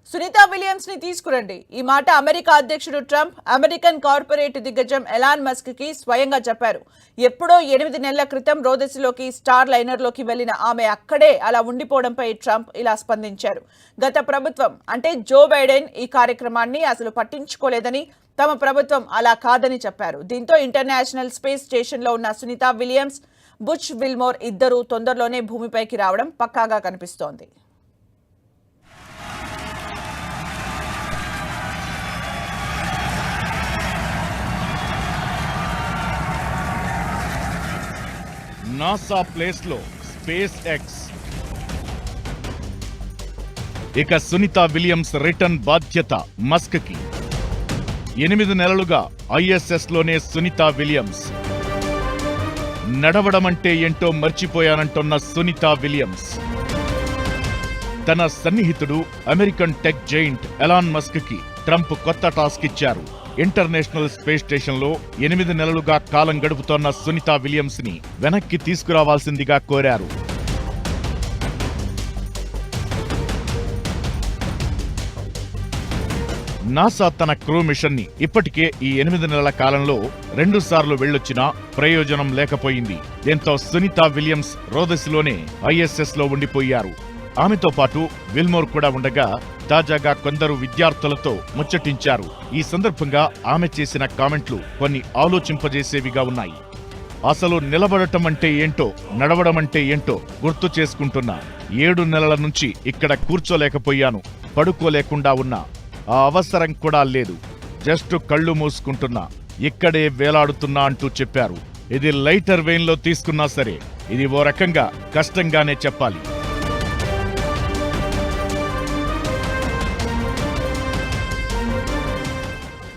Sunitha Williams ని తీసుకురండి. ఈ మాట అమెరికా అధ్యక్షుడు ట్రంప్ అమెరికన్ కార్పొరేట్ దిగ్గజం ఎలాన్ మస్క్ కి స్వయంగా చెప్పారు. ఎప్పుడో 8 నెలల క్రితం రోదసిలోకి స్టార్ లైనర్లోకి వెళ్లిన ఆమె అక్కడే అలా ఉండిపోవడంపై ట్రంప్ ఇలా స్పందించారు. గత ప్రభుత్వం అంటే జో బైడెన్ ఈ కార్యక్రమాన్ని అసలు పట్టించుకోలేదని, తమ ప్రభుత్వం అలా కాదని చెప్పారు. దీంతో ఇంటర్నేషనల్ స్పేస్ స్టేషన్లో ఉన్న సునీతా విలియమ్స్, బుచ్ విల్మోర్ ఇద్దరు తొందరలోనే భూమిపైకి రావడం పక్కాగా కనిపిస్తోంది. నాసా ప్లేస్ లో స్పేస్ ఎక్స్. ఇక సునీతా విలియమ్స్ రిటర్న్ బాధ్యత మస్క్ కి. 8 నెలలుగా ఐఎస్ఎస్ లోనే సునీతా విలియమ్స్. నడవడమంటే ఏంటో మర్చిపోయానంటున్న సునీతా విలియమ్స్ తన సన్నిహితుడు American tech giant Elon Musk కి ట్రంప్ కొత్త టాస్క్ ఇచ్చారు. ఇంటర్నేషనల్ స్పేస్ స్టేషన్ లో 8 నెలలుగా కాలం గడుపుతోన్న సునీతా విలియమ్స్ ని వెనక్కి తీసుకురావాల్సిందిగా కోరారు. నాసా తన క్రూ మిషన్ ని ఇప్పటికే ఈ 8 నెలల కాలంలో 2 సార్లు వెళ్లొచ్చినా ప్రయోజనం లేకపోయింది. దీంతో సునీతా విలియమ్స్ రోదసిలోనే ఐఎస్ఎస్ లో ఉండిపోయారు. ఆమెతో పాటు విల్మోర్ కూడా ఉండగా తాజాగా కొందరు విద్యార్థులతో ముచ్చటించారు. ఈ సందర్భంగా ఆమె చేసిన కామెంట్లు కొన్ని ఆలోచింపజేసేవిగా ఉన్నాయి. అసలు నిలబడటం అంటే ఏంటో, నడవడం అంటే ఏంటో గుర్తు చేసుకుంటున్నా. 7 నెలల నుంచి ఇక్కడ కూర్చోలేకపోయాను, పడుకోలేకుండా ఉన్నా. ఆ అవసరం కూడా లేదు. జస్ట్ కళ్ళు మూసుకుంటున్నా, ఇక్కడే వేలాడుతున్నా అంటూ చెప్పారు. ఇది లైటర్ వెయిన్ లో తీసుకున్నా సరే ఇది ఓ రకంగా కష్టంగానే చెప్పాలి.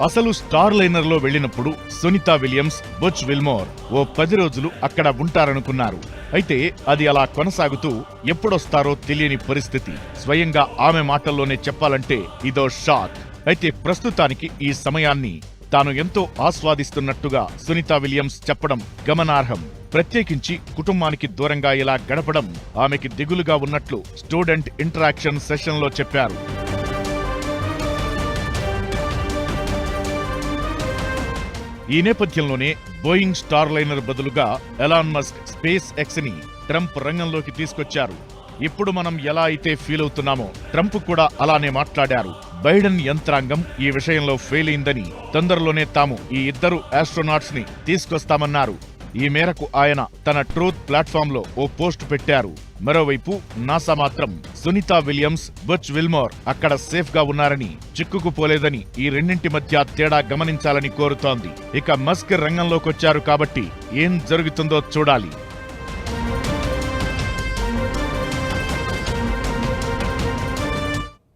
అసలు స్టార్ లైనర్ లో వెళ్లినప్పుడు సునీతా విలియమ్స్, బుచ్ విల్మోర్ ఓ 10 రోజులు అక్కడ ఉంటారనుకున్నారు. అయితే అది అలా కొనసాగుతూ ఎప్పుడొస్తారో తెలియని పరిస్థితి. స్వయంగా ఆమె మాటల్లోనే చెప్పాలంటే ఇదో షాక్. అయితే ప్రస్తుతానికి ఈ సమయాన్ని తాను ఎంతో ఆస్వాదిస్తున్నట్టుగా సునీతా విలియమ్స్ చెప్పడం గమనార్హం. ప్రత్యేకించి కుటుంబానికి దూరంగా ఇలా గడపడం ఆమెకి దిగులుగా ఉన్నట్లు స్టూడెంట్ ఇంటరాక్షన్ సెషన్లో చెప్పారు. ఈ నేపథ్యంలోనే బోయింగ్ స్టార్ లైనర్ బదులుగా ఎలాన్ మస్క్ స్పేస్ ఎక్స్ ని ట్రంప్ రంగంలోకి తీసుకొచ్చారు. ఇప్పుడు మనం ఎలా అయితే ఫీల్ అవుతున్నామో ట్రంప్ కూడా అలానే మాట్లాడారు. బైడెన్ యంత్రాంగం ఈ విషయంలో ఫెయిల్ అయిందని, తొందరలోనే తాము ఈ 2 ఆస్ట్రోనాట్స్ ని తీసుకొస్తామన్నారు. ఈ మేరకు ఆయన తన ట్రూత్ ప్లాట్ఫామ్ లో ఓ పోస్ట్ పెట్టారు. మరోవైపు నాసా మాత్రం సునీతా విలియమ్స్, బుచ్ విల్మోర్ అక్కడ సేఫ్ గా ఉన్నారని, చిక్కుకుపోలేదని ఈ రెండింటి మధ్య తేడా గమనించాలని కోరుతోంది. ఇక మస్క్ రంగంలోకొచ్చారు కాబట్టి ఏం జరుగుతుందో చూడాలి.